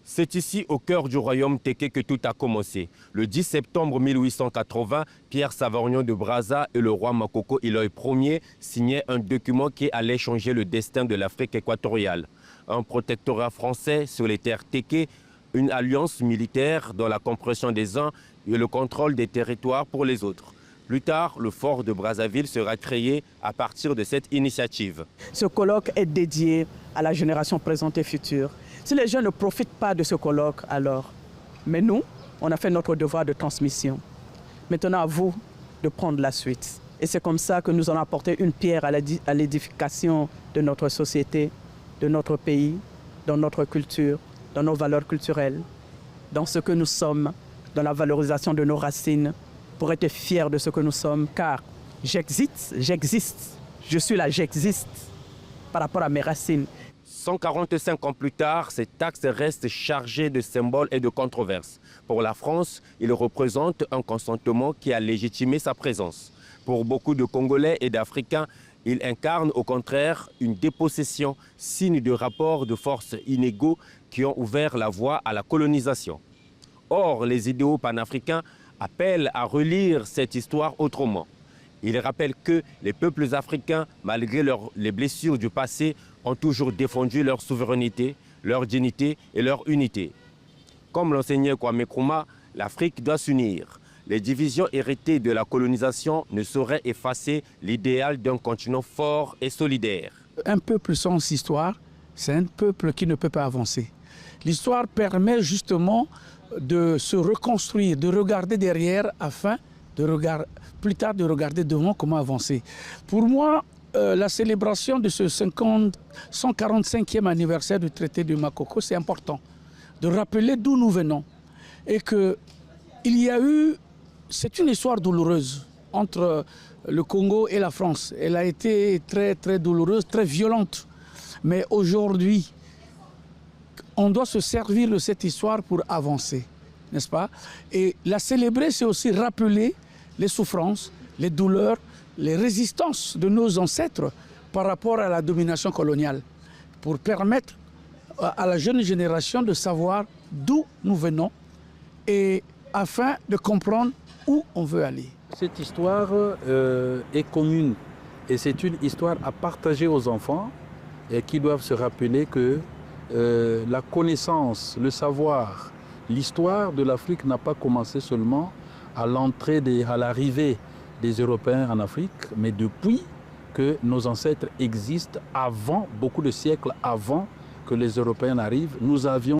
C'est ici, au cœur du royaume Téké, que tout a commencé. Le 10 septembre 1880, Pierre Savargnon de Brazza et le roi Makoko Iloy Ier signaient un document qui allait changer le destin de l'Afrique équatoriale. Un protectorat français sur les terres Téké, une alliance militaire dans la compréhension des uns et le contrôle des territoires pour les autres. Plus tard, le fort de Brazzaville sera créé à partir de cette initiative. Ce colloque est dédié à la génération présente et future. Si les jeunes ne profitent pas de ce colloque, alors. Mais nous, on a fait notre devoir de transmission. Maintenant, à vous de prendre la suite. Et c'est comme ça que nous allons apporter une pierre à l'édification de notre société, de notre pays, dans notre culture, dans nos valeurs culturelles, dans ce que nous sommes, dans la valorisation de nos racines, pour être fiers de ce que nous sommes, car j'existe, je suis là, j'existe par rapport à mes racines. 145 ans plus tard, cet axe reste chargé de symboles et de controverses. Pour la France, il représente un consentement qui a légitimé sa présence. Pour beaucoup de Congolais et d'Africains, il incarne au contraire une dépossession, signe de rapports de force inégaux qui ont ouvert la voie à la colonisation. Or, les idéaux panafricains appellent à relire cette histoire autrement. Ils rappellent que les peuples africains, malgré les blessures du passé, ont toujours défendu leur souveraineté, leur dignité et leur unité. Comme l'enseignait Kwame Nkrumah, l'Afrique doit s'unir. Les divisions héritées de la colonisation ne sauraient effacer l'idéal d'un continent fort et solidaire. Un peuple sans histoire, c'est un peuple qui ne peut pas avancer. L'histoire permet justement de se reconstruire, de regarder derrière afin plus tard de regarder devant comment avancer. Pour moi, la célébration de ce 145e anniversaire du traité de Makoko, c'est important de rappeler d'où nous venons et que c'est une histoire douloureuse entre le Congo et la France. Elle a été très très douloureuse, très violente. Mais aujourd'hui, on doit se servir de cette histoire pour avancer, n'est-ce pas? Et la célébrer, c'est aussi rappeler les souffrances, les douleurs, les résistances de nos ancêtres par rapport à la domination coloniale, pour permettre à la jeune génération de savoir d'où nous venons et afin de comprendre où on veut aller. Cette histoire est commune et c'est une histoire à partager aux enfants et qui doivent se rappeler que la connaissance, le savoir, l'histoire de l'Afrique n'a pas commencé seulement à l'arrivée des Européens en Afrique, mais depuis que nos ancêtres existent, beaucoup de siècles avant que les Européens arrivent, nous avions